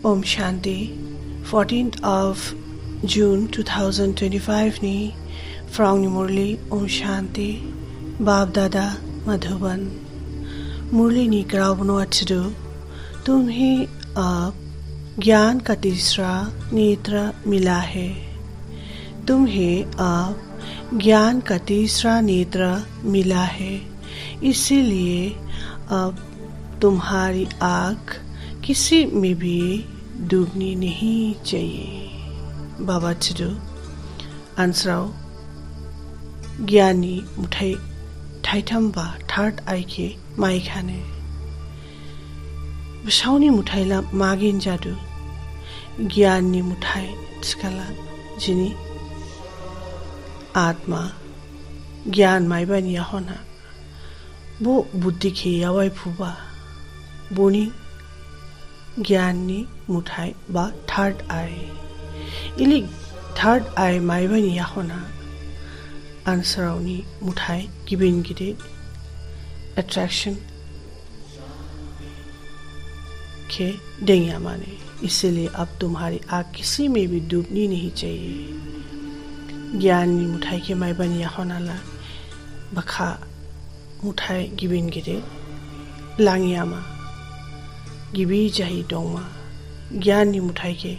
Om Shanti, 14th of June 2025 ni Frang ni Murli Om Shanti, Bab Dada Madhuban. मुरली नी करावनो अच्छडो तुम्हें अब ज्ञान का तीसरा नेत्र मिला है। तुम्हें अब ज्ञान का तीसरा नेत्र मिला है, इसीलिए अब तुम्हारी आँख किसी में भी डूबनी नहीं चाहिए। बाबा अच्छडो आंसराव ज्ञानी मुठाई थाइथामबा थर्ड आई के माइ खाने बसाउनी मुठाइला मागिन जादु ज्ञाननी मुठाइ स्काला जिनी आत्मा ज्ञान माइबानी याहोना बो बुद्धि के यावाई फुबा बोनी ज्ञाननी मुठाइ बा थर्ड आई इली थर्ड आई माइबानी याहोना आंसरावनी मुठाइ गिबिन गिदे अट्रैक्शन के डेंगिया माने, इसलिए अब तुम्हारी आँख किसी में भी डूबनी नहीं चाहिए। ज्ञानी मुठाई के माई बनिया होनाला बखा मुठाई गिबिन गिदे लांगियामा गिबी जाही डोंगमा ज्ञानी मुठाई के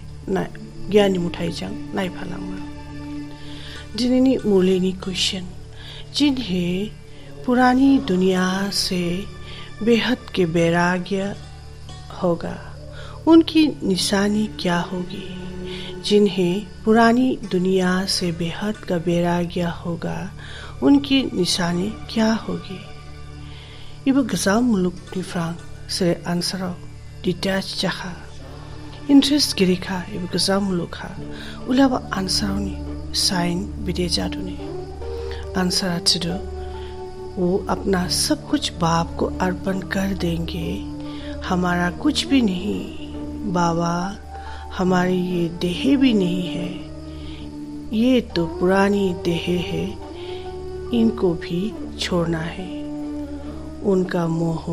ज्ञानी मुठाई जंग नाई फालामा। जिन्हें मूलेनी क्वेश्चन जिन्हें पुरानी दुनिया से बेहद के वैराग्य होगा उनकी निशानी क्या होगी। जिन्हें पुरानी दुनिया से बेहद का वैराग्य होगा उनकी निशानी क्या होगी। इब गजाम मुलुक निफ्रांग से आंसराव डिटैच चाहा इंटरेस्ट गिरिखा इब गजाम मुलुखा उलावा आंसरावनी साइन बिदे जादुने आंसर अच्छो वो अपना सब कुछ बाप को अर्पण कर देंगे। हमारा कुछ भी नहीं बाबा, हमारी ये देह भी नहीं है, ये तो पुरानी देह है, इनको भी छोड़ना है। उनका मोह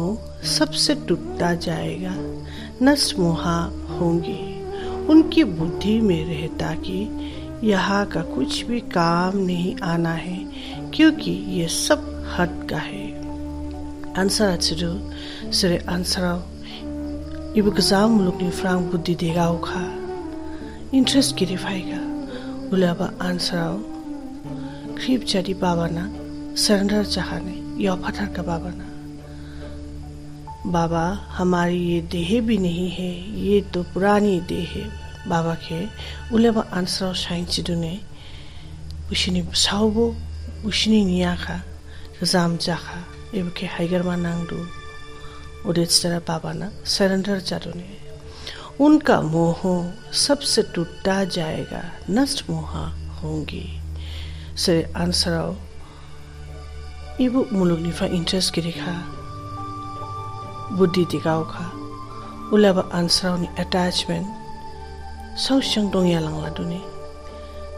सबसे टूटता जाएगा, नष्ट मोह होंगे। उनकी बुद्धि में रहता कि यहाँ का कुछ भी काम नहीं आना है, क्योंकि ये सब हद का है। आंसर अच्छो सरे आंसराव इब गजाम मुलुक नि फ्रांग बुद्धि देगा उखा इंटरेस्ट गिरिफाइगा उलाबा आंसराव क्रीप जादी बाबाना सरेंडर चाहने या पत्थर का बाबाना बाबा हमारी ये देह भी नहीं है, ये तो पुरानी देह है। बाबा के उलेबा आंसराव शाइन चिदुने उशिनी साउबो उशिनी नियाखा गजाम जाखा एबके हाइगरमा नांगदु उदेत्सरा बाबाना सरेंडर जादुने उनका मोह सबसे टूटता जाएगा, नष्ट मोह होंगी। से आंसराव इबु मुलुगनिफ्राय इंटरेस्ट गिरिखा बुद्धि दिगावखा उलाबा आंसरावनि अटैचमेंट सौशंग दंया लांलादुने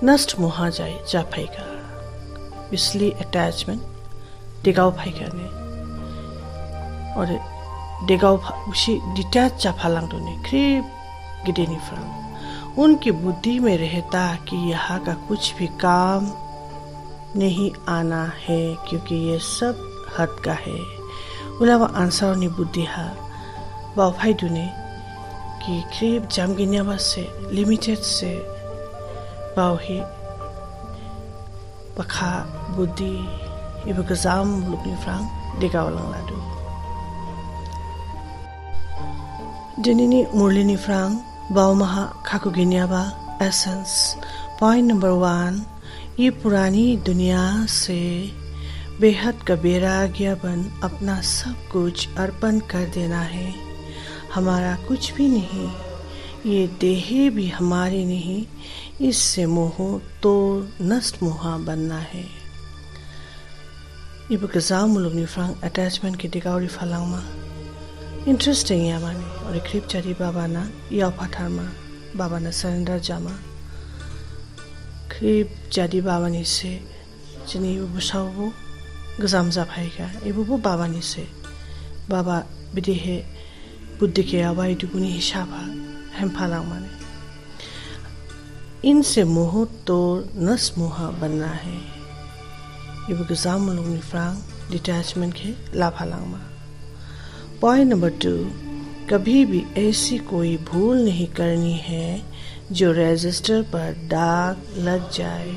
नष्ट मोह जाय जाफाइगा बिस्ली अटैचमेंट दिगाव फाइगाने और दिगाव उसी डिटैच जाफालांदुने क्रीप गिदेनिफ्रां उनकी बुद्धि में रहता कि यहाँ का कुछ भी काम नहीं आना है, क्योंकि ये सब हद का है। उलावा आंसरावनि बुद्धिहा बावफाई दुने कि क्रीप जामगिन्याबा से लिमिटेड से बावही बखा बुद्धि इब गजाम मुलुगनिफ्रां देगावलांलादु दिनैनि मुरलिनिफ्रां बावमाहा खाकुगिन्याबा एसेंस पॉइंट नंबर 1 ये पुरानी दुनिया से बेहद का वैराग्य बन अपना सब कुछ अर्पण कर देना है। हमारा कुछ भी नहीं, ये देह भी हमारी नहीं, इससे मोह तो नष्ट मोह बनना है। इब गजाम मुलुगनिफ्रां अटैचमेंट के दिगावरी फालांगमा इंटरेस्टिंग या माने और क्रिप चारी बाबाना या फाथारमा बाबाना सरेंडर जामा क्रिप जादी बाबानी से जिनी बुसावो गजाम जाफाइगा इबुबो बाबानी से बाबा बिदि हे बुद्धि के आवाई दुगुनी हिसाबा हम फालांग माने इनसे मोह तोड़ नस मोह बनना है इब गुजाम लोग निफ्रांग डिटैचमेंट के ला फालांग मा पॉइंट नंबर 2 कभी भी ऐसी कोई भूल नहीं करनी है जो रजिस्टर पर दाग लग जाए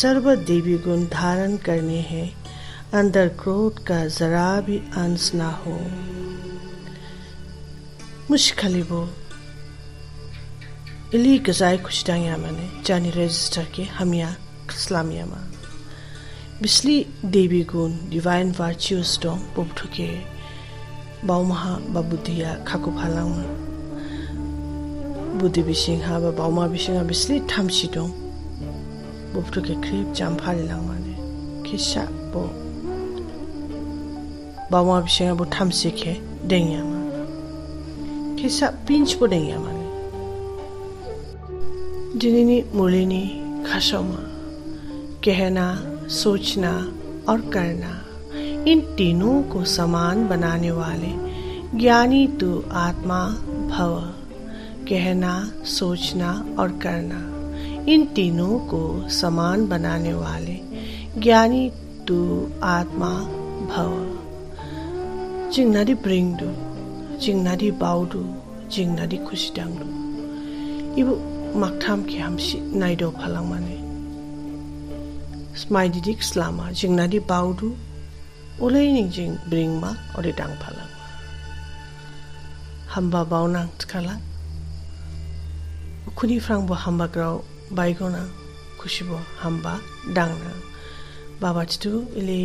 सर्व देवी गुण धारण करने हैं अंदर क्रोध का जरा भी अंश ना हो मुश्किल इली गजाई खुशदांगिया माने जानी रजिस्टर के हमिया इस्लामिया मा बिस्ली देवी गुण डिवाइन वर्च्यूज दं बुबथुके बाउमहा बाबुदिया खाकु फालांग बुद्धि बिसिंहा बा बाउमा बिसिंहा बिस्ली थामसि दं बुबथुके क्रिप जामफारि लांग माने खिसा बो बाउमा बिसिंहा बो थामसि के देंगिया मा खिसा पिंच बो देंगिया माने दिनिनी मुलिनी खासोमा कहना सोचना और करना इन तीनों को समान बनाने वाले ज्ञानी तू आत्मा भव कहना सोचना और करना इन तीनों को समान बनाने वाले ज्ञानी तू आत्मा भव जिंगनादी ब्रिंगदू जिंगनादी बाउदू जिंगनादी खुशिदांगदू इबु माक्थाम की हमसी नाइदो फालांग माने स्माइदिक स्लामा जिंगनादी बाउदू उलैनिं जिं ब्रिंगमा ओरे दांग फालांग हम्बा बाउनांग तखाला खुनी फ्रांग बो हम्बा ग्राव बाइगोना खुशिबो हम्बा दांगना बाबा चितु इले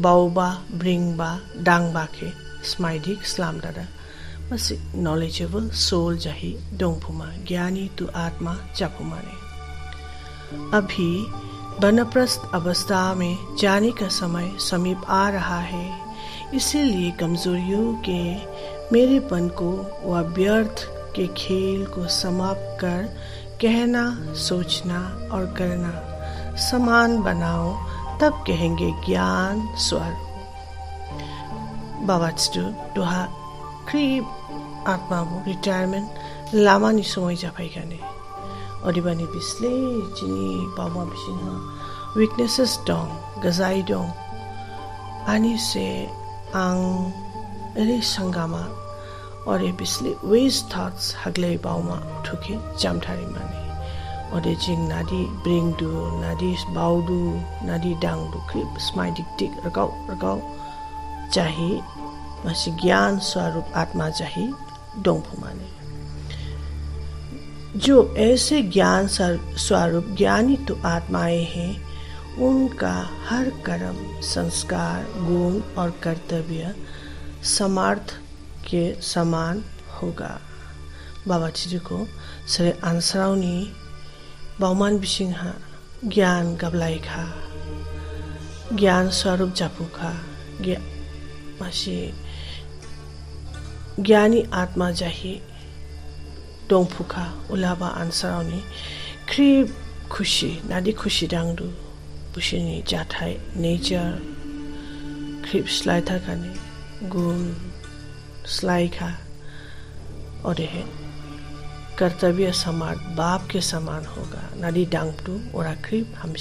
बाउबा ब्रिंगबा दांगबा के स्माइदिक स्लाम दादा मसी नॉलेजेबल सोल जाही दोंगफुमा ज्ञानी तू आत्मा जापुमाने अभी बनप्रस्थ अवस्था में जाने का समय समीप आ रहा है इसीलिए कमजोरियों के मेरेपन को व व्यर्थ के खेल को समाप्त कर कहना सोचना और करना समान बनाओ तब कहेंगे ज्ञान स्वरूप बाबा दोहा क्रीब आत्मा रिटायरमेंट लामा नि समय जाफाइखाने अदिबानी बिस्ले जिनी बामा बिसिंहा weaknesses dong gazai dong ani se ang ere sangama ore bisle waste thoughts hagle bauma thuke jamthari mane ore jing nadi bring du nadi baudu nadi dang du krip smaidik tik ragau chahi masi gyan swarup atma chahi dongphu mane जो ऐसे ज्ञान स्वरूप ज्ञानी तो आत्माएं हैं उनका हर कर्म संस्कार गुण और कर्तव्य समर्थ के समान होगा बाबा जी को सरे आंसरावनी बाउमान बिसिंहा ज्ञान गबलाइखा ज्ञान स्वरूप जापुखा मासी ज्ञानी आत्मा जाही दंफुखा उलाबा आनसारावनी क्रिब खुशी नादी खुशी दांगदू बुशिनी जाथाय नेचर क्रिब स्लाइथा काने गुण स्लाइखा और है कर्तव्य समान बाप के समान होगा नादी दांगदू और क्रिब हम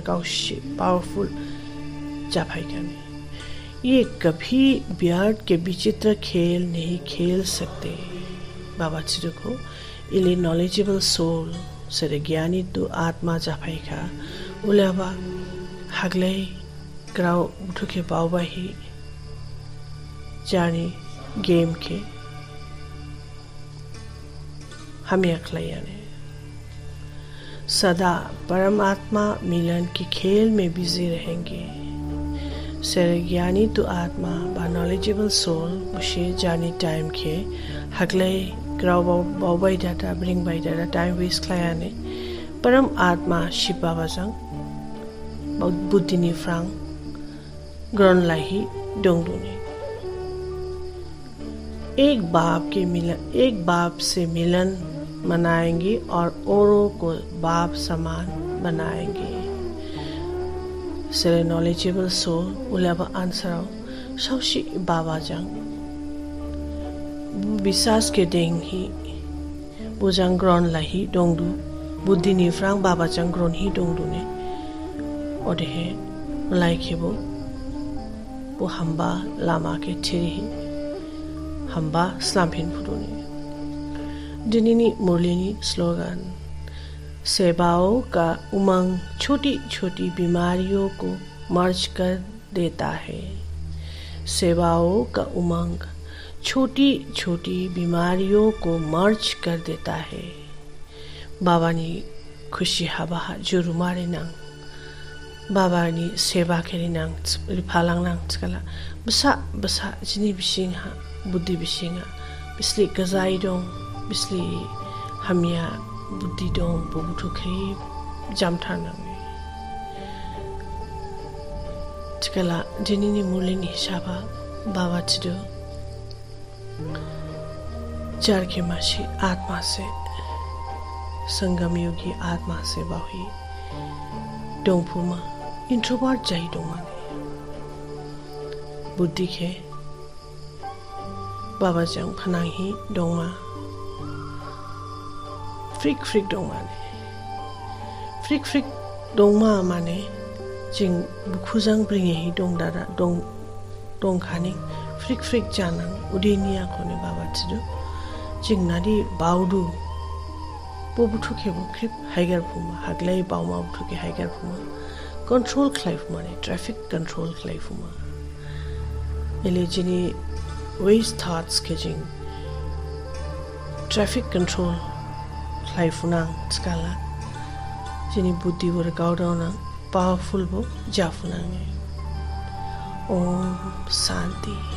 गाउशी पावरफुल जाफाई काने ये कभी व्यर्थ के विचित्र खेल नहीं खेल सकते बाबा चिरो को इले नॉलेजेबल सोल सरे ज्ञानी तो आत्मा जाफाइखा उलाबा हागले ग्राव उठुके बावबाही जानी गेम के हमें अखलायाने सदा परमात्मा मिलन के खेल में बिजी रहेंगे सरे ज्ञानी तो आत्मा बा नॉलेजेबल सोल उसे जानी टाइम के हगले ग्राव बावबाई डाटा ब्रिंग बाई डाटा टाइम वेस्ट खलायाने परम आत्मा शिव बाबा जंग बुद्धिनी फ्रांग ग्रन लाही डोंगडूने एक बाप से मिलन मनाएंगे और औरों को बाप समान बनाएंगे सरे नॉलेजेबल सोल उलाबा आंसराव सौशी बाबा जंग विश्वास के देंग ही bujangron la hi dongdu buddhi ni frang baba jangron hi dongdu ne odehe malai khebo bu hamba lama ke thiri hamba slamphin phuduni dinini murlini slogan सेवाओं का उमंग छोटी छोटी बीमारियों को मर्ज कर देता है सेवाओं का उमंग छोटी छोटी बीमारियों को मर्ज कर देता है बाबा नी खुशी हवा जुरुमारे नंग बाबा नी सेवा खेरी नंग रिफालांग नंग चकला बसा बसा जिनी बिसिंहा बुद्धि बिसिंहा बिस्ली गजाई दं बिस्ली हमिया बुद्धि दं बुबुथु खे जामथार नंग चकला जिनी मुलिनी हिसाबा बाबा चिदो चार के माशी आत्मा से संगम योगी आत्मा से बाही डोंगफुमा इंट्रोवर्ट जाई डोंगाने बुद्धि के बाबा जंग फनाही डोंगा फ्रिक फ्रिक डोंगाने फ्रिक फ्रिक डोंगा माने जिंग बुखुजंग ब्रिंगे ही डोंगदारा डोंग खाने फ्रिक फ्रिक जानंग उदेनिया कोने बाबा चिदो जिंग नादी बाउदु बोबुथुके बुख्रिप हाइगार फुमा हागलाई बाउमा बुथुके हाइगार फुमा कंट्रोल खलाइ फुमाने ट्रैफिक कंट्रोल खलाइ फुमा एले जिनी वेस्ट थॉट्स के जिंग ट्रैफिक कंट्रोल खलाइ फुना स्काला जिनी बुद्धि वर गाउडाउना पावरफुल बो जाफुनांगे ओम शांति